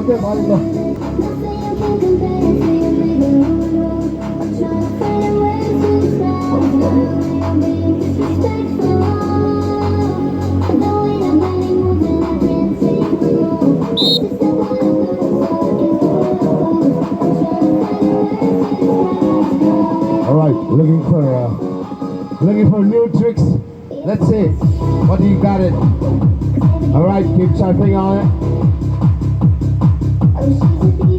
Okay, fine. Alright, looking for new tricks. Let's see what you got it. Alright, keep tapping on it.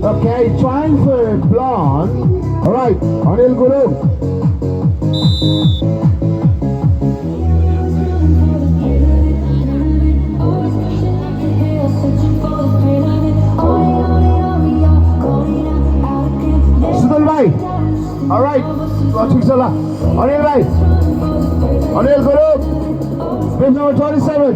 Okay, trying for blonde. Alright, Anil Guru. Sudal bhai. Alright, ठीक छ ल अनिल भाइ अनिल गुरु page number 27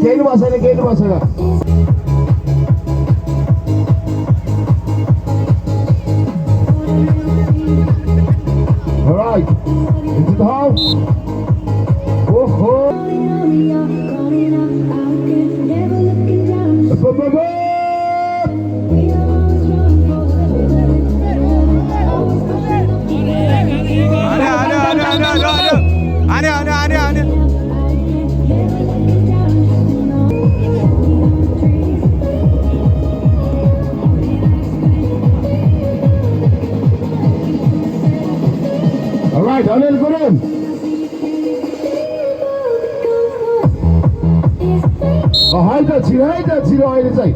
केही बसेन Alright, into the house. Oh. Alright, Anil Guru. है त छिरो अहिले चाहिँ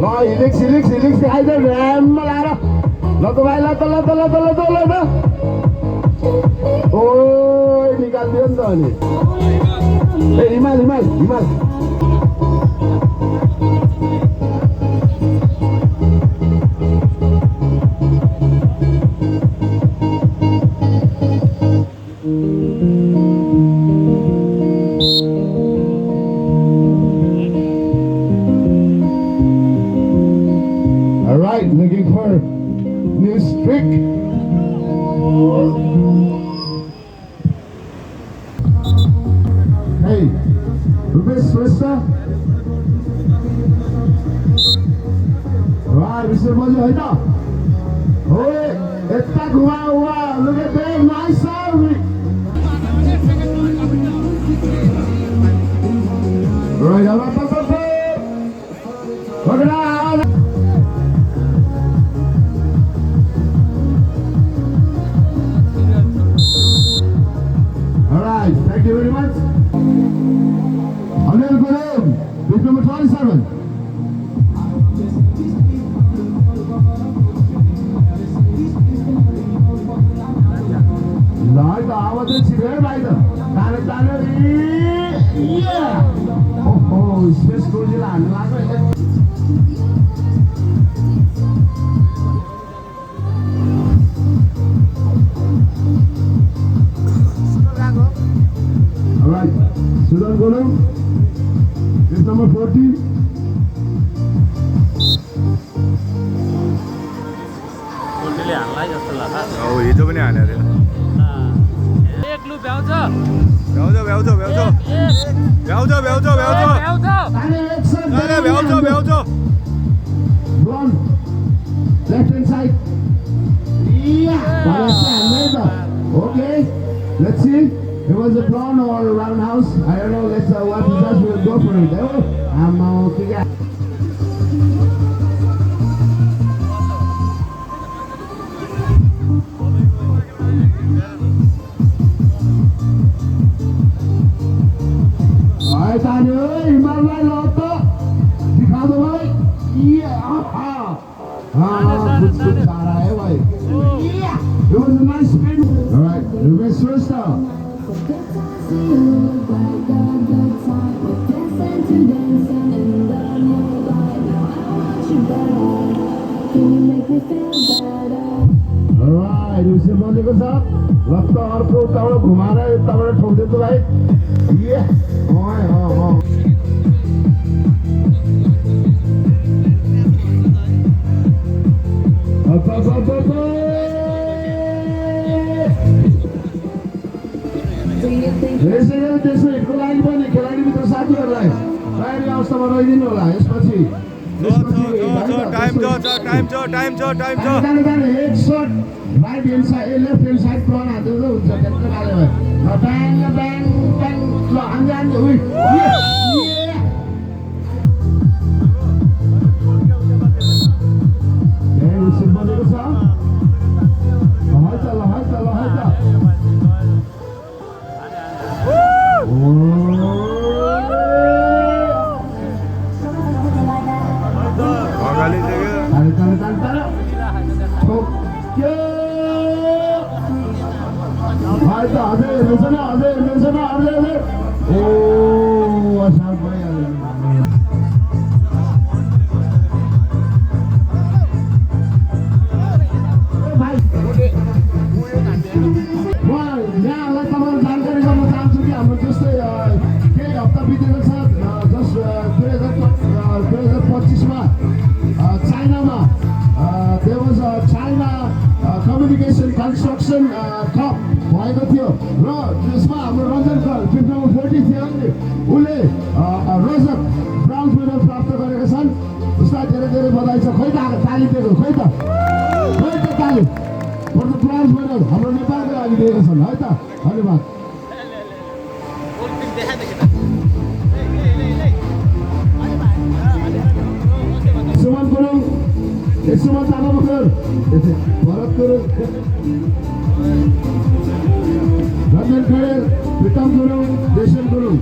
ल हिलिक्स देखाइ त ऱ्याममा लाएर ल त भाइ ल त ओ निकालिदियो नि त अनि ए हिमाल Alright, looking for new trick. Hey, Rupesh Swasta. Right, Mr. Mojo, hey now. Hey, it's that wow, look at that, nice serving. Right, look at that. Alright, thank you very much. Anil Guru, page number 27. Right, the आवाज है छिरे भाइ त ताने ओहो space गोलीला हान्नु लाग्यो Alright, Sudan Guru, is number 40. Oh, itu पनि हाने रे एक लु भ्याउँछ Blonde, left hand side. Yeah, okay, let's see. It was a blonde or a roundhouse. I don't know. Let's what the judge will go for it. I'm okay. Alright, Daniel, Himalaya Lotto. दिखा दो भाई. Good chara hai bhai. Yeah, it was a nice spin. Alright, reverse first down. Alright, उसे बोले को साहब लगता और को तावड़ा घुमा रहा है तावड़ा ठोक दे तो भाई ये हाँ अब यसैले त्यसो हिटको लागि पनि खेलाडी मित्र साथीहरूलाई तयारी अवस्थामा रहिदिनु होला यसपछि टाइम छ एक shot right hand side left hand side प्लन हान्दै हुन्छ ट्याक्क गाले भयो ब्याङ ब्याङ ब्याङ ल हान्दै हान्दै उही बनेको छ construction cup भएको थियो र त्यसमा हाम्रो रञ्जन सर फिफ्थ नम्बर 40 थियो नि उले रजत ब्राउन्ज मेडल प्राप्त गरेका छन् उसलाई धेरै धेरै बधाई छ खोइ त ताली दिएको खोइ त ताली फर द ब्राउन्ज मेडल हाम्रो नेपालको लागि दिएका छन् है त धन्यवाद सुमन गुरुङ सुमन तामाबकर भरत गुरुङ रञ्जन खडेल प्रितम गुरुङ देशन गुरुङ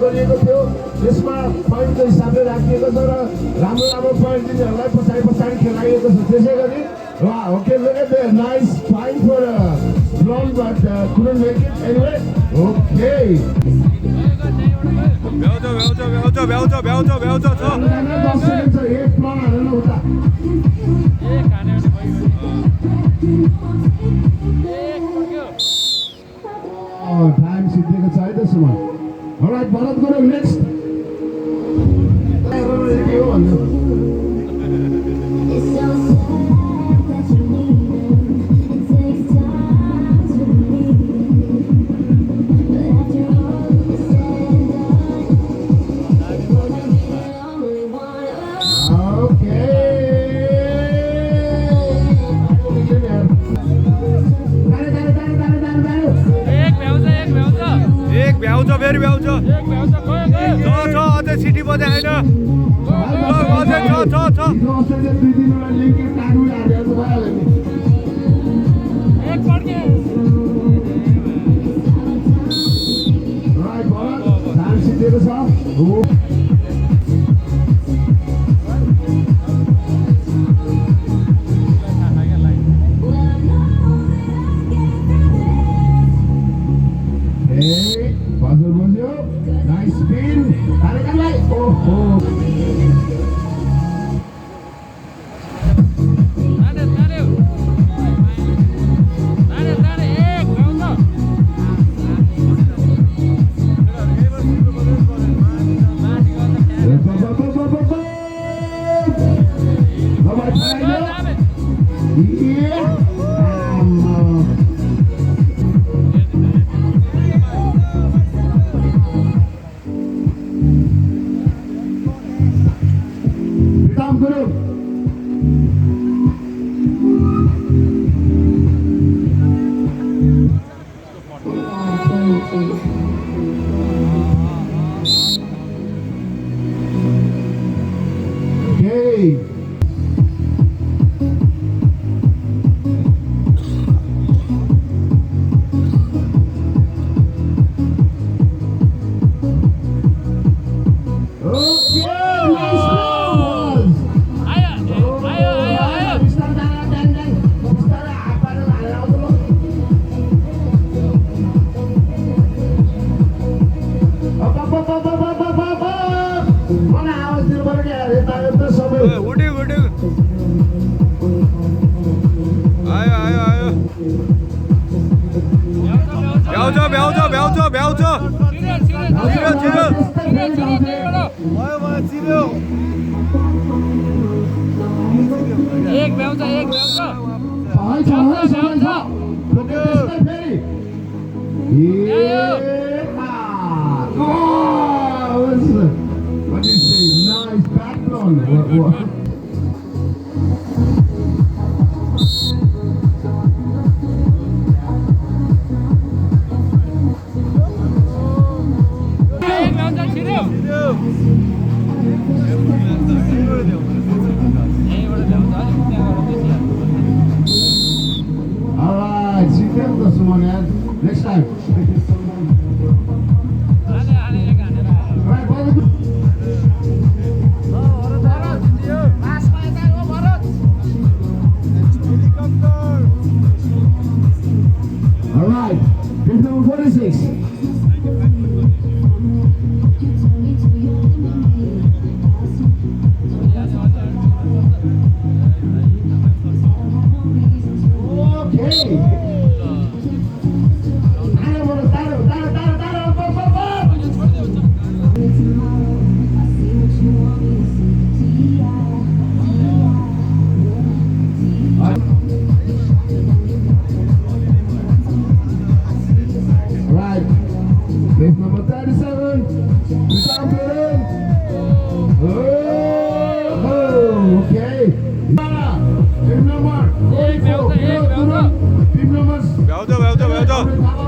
गरिएको थियो यसमा पोइन्टको हिसाबले राखिएको छ र राम्रो राम्रो पोइन्ट दिनेहरूलाई पछाडि खेलाइएको छ त्यसै गरी okay look at the nice fight for a blown but couldn't make it anyway okay भ्याउँछ छ 10 सेकेन्ड छ एक प्लन हालेर उता टाइम सिद्धिएको छ है त सुमन alright भरत गुरुङ नेक्स्ट फेरि भ्याउँछ अझै सिटी बजाएन अझै छ Nice spin. Tarik lagi. Oh. Vitam Guru. Okay. उठी उठी आयो आयो आयो भ्याउँछ छिरो भयो भयो छिरो एक भ्याउँछ What do you say? Nice background. What? एक भ्याउँछ छिरो Alright, see them this one, man. Next time. Alright, brother. Alright, pin number 46. Okay. Right. Place number 37. Without Peru. Oh, okay. Team number 44. Team number. भ्याउँछ